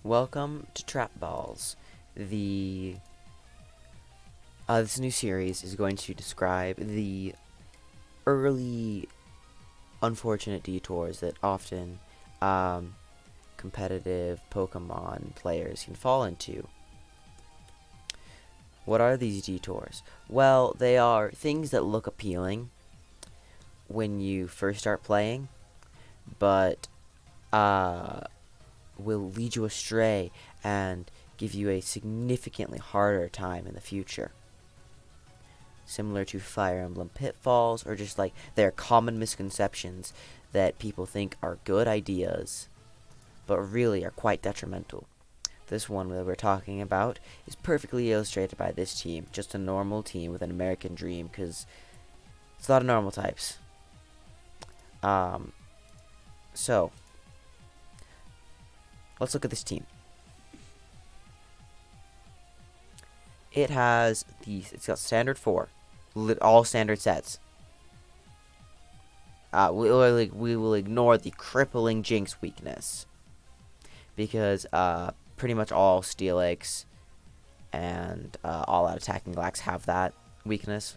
Welcome to Trap Balls. This new series is going to describe the early unfortunate detours that often competitive Pokemon players can fall into. What are these detours? Well, they are things that look appealing when you first start playing, but will lead you astray and give you a significantly harder time in the future. Similar to Fire Emblem pitfalls, or just like they're common misconceptions that people think are good ideas, but really are quite detrimental. This one that we're talking about is perfectly illustrated by this team, just a normal team with an American dream, because it's a lot of normal types. So, let's look at this team. It's got standard 4, all standard sets. We will ignore the crippling Jinx weakness, because pretty much all Steelix and all out attacking Glax have that weakness.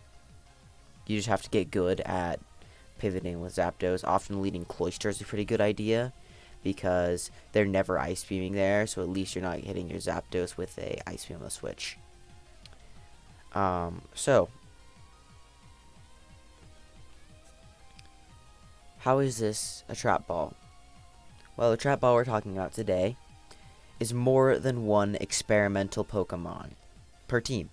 You just have to get good at pivoting with Zapdos. Often leading Cloyster is a pretty good idea, because they're never Ice Beaming there, so at least you're not hitting your Zapdos with a Ice Beam on the switch. So, how is this a trap ball? Well, the trap ball we're talking about today is more than one experimental Pokemon per team.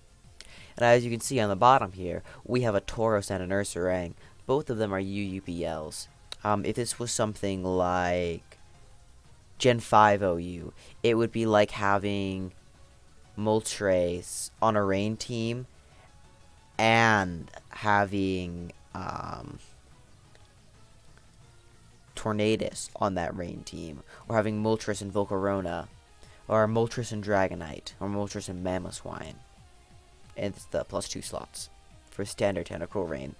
And as you can see on the bottom here, we have a Tauros and an Ursaring. Both of them are UUPLs. If this was something like Gen 5 OU, it would be like having Moltres on a rain team and having Tornadus on that rain team, or having Moltres and Volcarona, or Moltres and Dragonite, or Moltres and Mamoswine. And it's the +2 slots for standard Tentacruel Rain.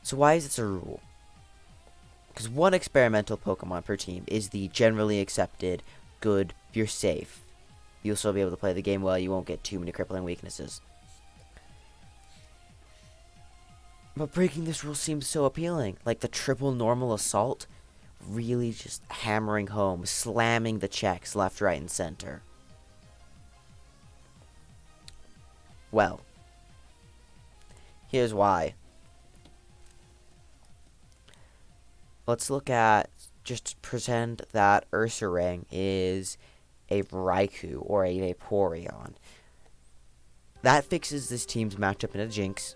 So why is this a rule? Because one experimental Pokemon per team is the generally accepted good, you're safe. You'll still be able to play the game well, you won't get too many crippling weaknesses. But breaking this rule seems so appealing, like the triple normal assault, really just hammering home, slamming the checks left, right, and center. Well, here's why. Let's look at, just pretend that Ursaring is a Raikou or a Vaporeon. That fixes this team's matchup in a Jinx.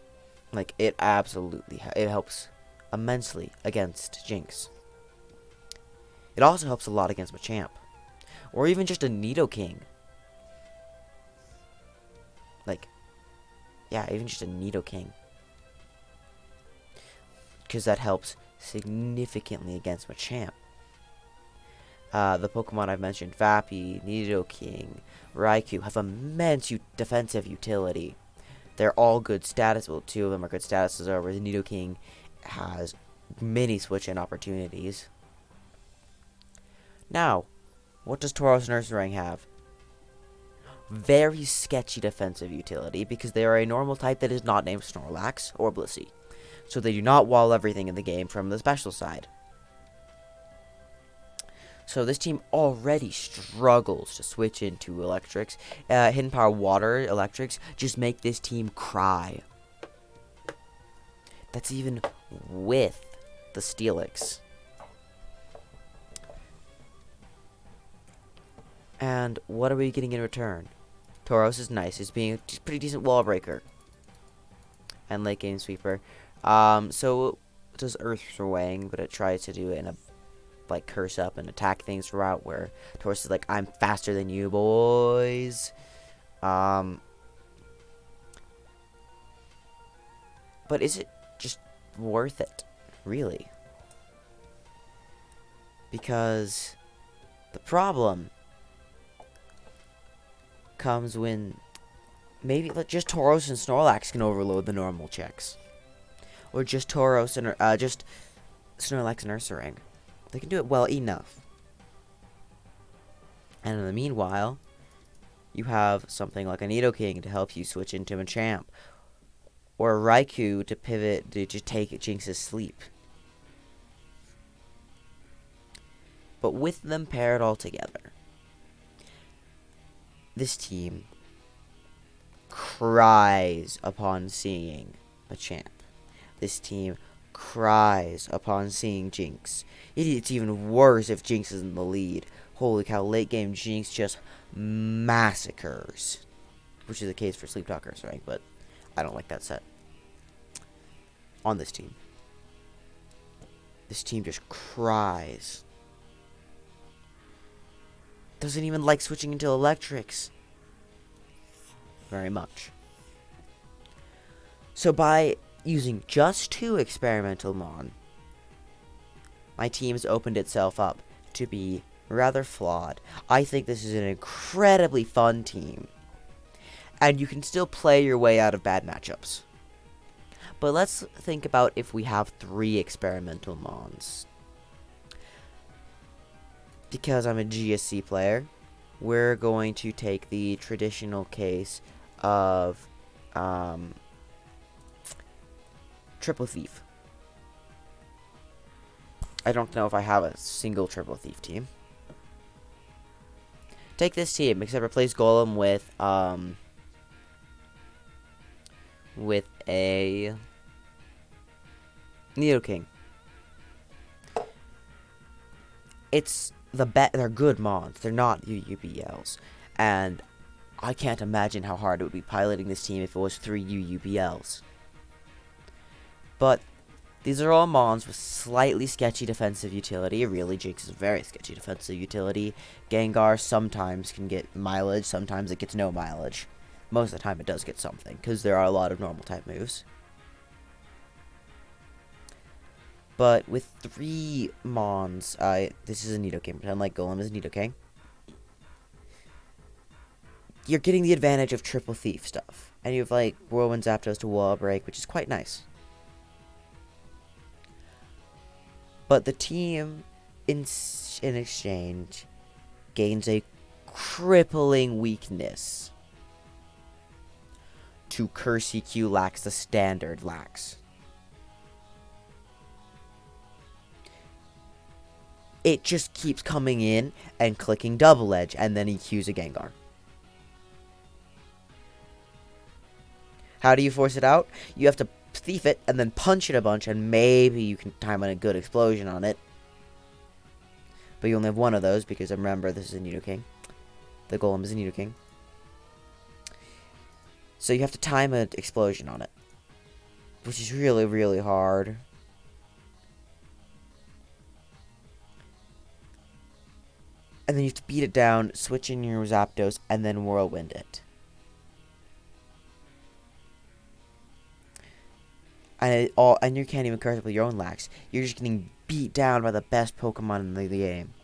Like, it absolutely, it helps immensely against Jinx. It also helps a lot against Machamp, or even just a Nidoking. Like, yeah, even just a Nidoking, because that helps significantly against Machamp. The Pokemon I've mentioned, Vappy, Nidoking, Raikou, have immense defensive utility. They're all good status. Well, 2 of them are good statuses, whereas Nidoking has many switch-in opportunities. Now, what does Tauros and Ursaring have? Very sketchy defensive utility, because they are a normal type that is not named Snorlax or Blissey. So they do not wall everything in the game from the special side. So this team already struggles to switch into electrics. Hidden Power Water electrics just make this team cry. That's even with the Steelix. And what are we getting in return? Tauros is nice. He's being a pretty decent wall breaker and late game sweeper. So it does Ursaring, but it tries to do it in a like curse up and attack things route, where Tauros is like, I'm faster than you boys. But is it just worth it, really? Because the problem comes when maybe just Tauros and Snorlax can overload the normal checks, or just Tauros and just Snorlax and Ursaring. They can do it well enough. And in the meanwhile, you have something like a Nidoking to help you switch into Machamp, or a Raikou to pivot to just take Jinx's sleep. But with them paired all together, this team cries upon seeing Machamp. This team cries upon seeing Jinx. It's even worse if Jinx is in the lead. Holy cow, late game Jinx just massacres. Which is the case for Sleep Talkers, right? But I don't like that set. On this team. This team just cries. Doesn't even like switching into electrics. Very much. So by using just 2 experimental Mon, my team has opened itself up to be rather flawed. I think this is an incredibly fun team. And you can still play your way out of bad matchups. But let's think about if we have 3 experimental Mons. Because I'm a GSC player, we're going to take the traditional case of Triple Thief. I don't know if I have a single Triple Thief team. Take this team, except replace Golem with a Nidoking. They're good Mons. They're not UUBLs. And I can't imagine how hard it would be piloting this team if it was 3 UUBLs. But these are all Mons with slightly sketchy defensive utility. Really, Jinx is very sketchy defensive utility. Gengar sometimes can get mileage, sometimes it gets no mileage. Most of the time it does get something, because there are a lot of normal type moves. But with 3 Mons, this is a Nidoking, pretend like Golem is Nidoking. You're getting the advantage of Triple Thief stuff. And you have like Whirlwind Zapdos to Wall Break, which is quite nice. But the team, in exchange, gains a crippling weakness to Curse EQ Lax, the standard Lax. It just keeps coming in and clicking Double Edge, and then EQs a Gengar. How do you force it out? You have to Thief it, and then punch it a bunch, and maybe you can time a good explosion on it. But you only have 1 of those, because remember, this is a Nidoking. The Golem is a Nidoking. So you have to time an explosion on it, which is really, really hard. And then you have to beat it down, switch in your Zapdos, and then Whirlwind it. And you can't even curse it with your own Lax. You're just getting beat down by the best Pokemon in the game.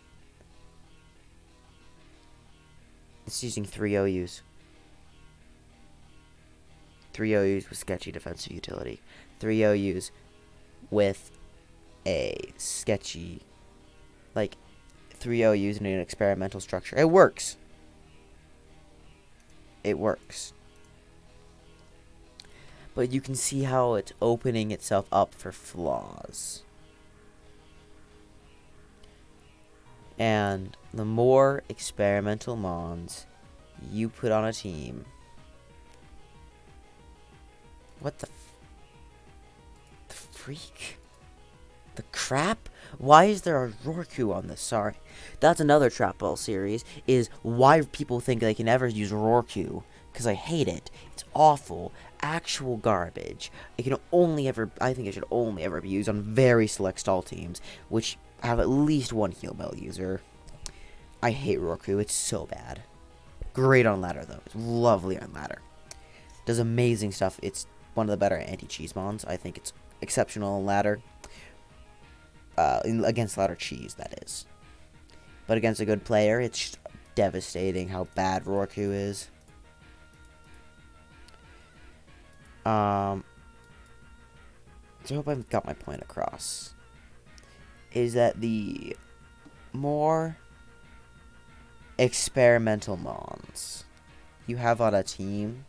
It's using 3 OUs. 3 OUs with sketchy defensive utility. 3 OUs with a sketchy, like, 3 OUs in an experimental structure. It works. It works. But you can see how it's opening itself up for flaws. And the more experimental Mons you put on a team... What the freak? The crap? Why is there a Rorku on this? Sorry. That's another Trap Ball series, is why people think they can ever use Rorku. Because I hate it. It's awful. Actual garbage. I think it should only ever be used on very select stall teams, which have at least 1 heal bell user. I hate Rorku. It's so bad. Great on ladder, though. It's lovely on ladder. Does amazing stuff. It's one of the better anti-cheese Mons. I think it's exceptional on ladder. Against ladder cheese, that is. But against a good player, it's just devastating how bad Rorku is. So I hope I've got my point across. Is that the more experimental mons you have on a team,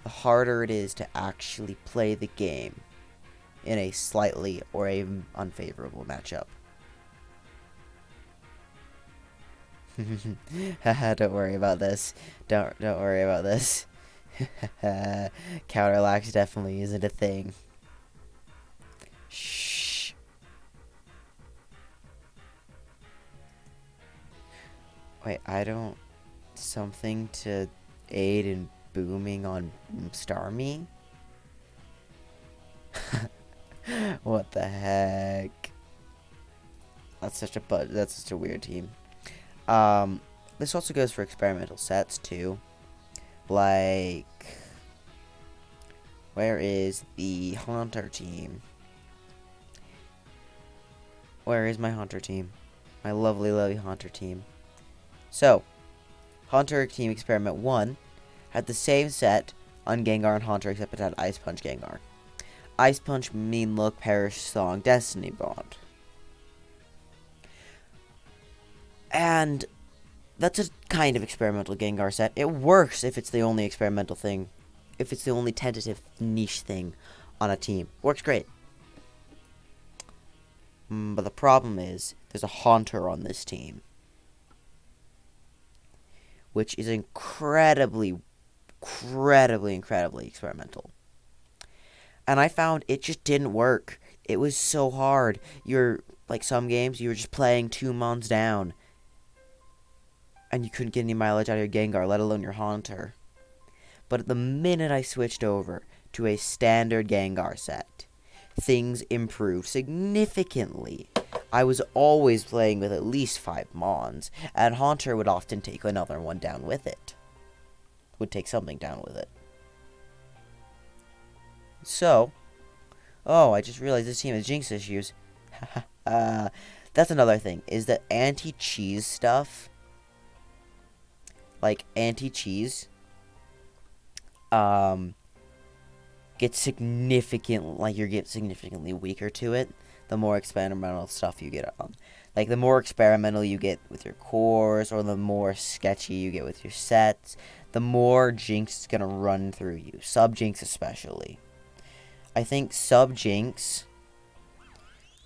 the harder it is to actually play the game in a slightly or a unfavorable matchup. Haha, don't worry about this. Don't worry about this. Counterlax definitely isn't a thing. Shh. Wait, I don't... Something to aid in booming on Starmie? What the heck? That's such a weird team. This also goes for experimental sets too. Like, where is the Haunter team? Where is my Haunter team? My lovely, lovely Haunter team. So, Haunter Team Experiment 1 had the same set on Gengar and Haunter, except it had Ice Punch Gengar. Ice Punch, Mean Look, Perish Song, Destiny Bond. And that's a kind of experimental Gengar set. It works if it's the only experimental thing. If it's the only tentative niche thing on a team. Works great. But the problem is, there's a Haunter on this team, which is incredibly experimental. And I found it just didn't work. It was so hard. Like some games, you were just playing 2 mons down, and you couldn't get any mileage out of your Gengar, let alone your Haunter. But the minute I switched over to a standard Gengar set, things improved significantly. I was always playing with at least 5 mons, and Haunter would often take another one down with it. Would take something down with it. So, I just realized this team has Jinx issues. That's another thing, is that anti-cheese stuff, like anti-cheese, gets significantly weaker to it the more experimental stuff you get on. Like, the more experimental you get with your cores, or the more sketchy you get with your sets, the more Jinx is gonna run through you. Sub-Jinx especially. I think Sub-Jinx,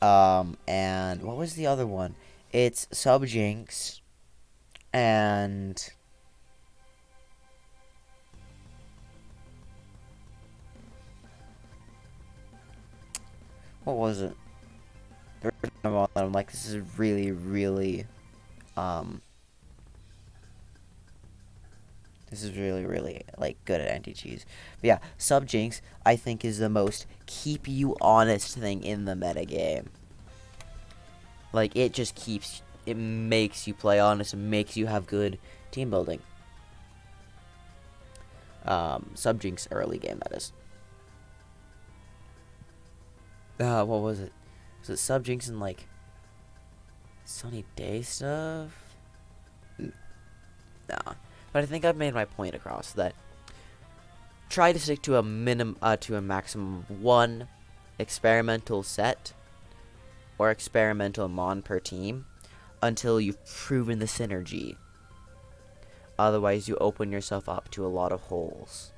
and what was the other one? It's Sub-Jinx, and... what was it? I'm like, this is really, really, like, good at anti-cheese. But yeah, Sub-Jinx, I think, is the most keep you honest thing in the metagame. Like, it makes you play honest, and makes you have good team building. Sub-Jinx early game, that is. What was it? Was it Sub-Jinx and, like, Sunny Day stuff? Nah. But I think I've made my point across that try to stick to a maximum of 1 experimental set or experimental mon per team until you've proven the synergy. Otherwise, you open yourself up to a lot of holes.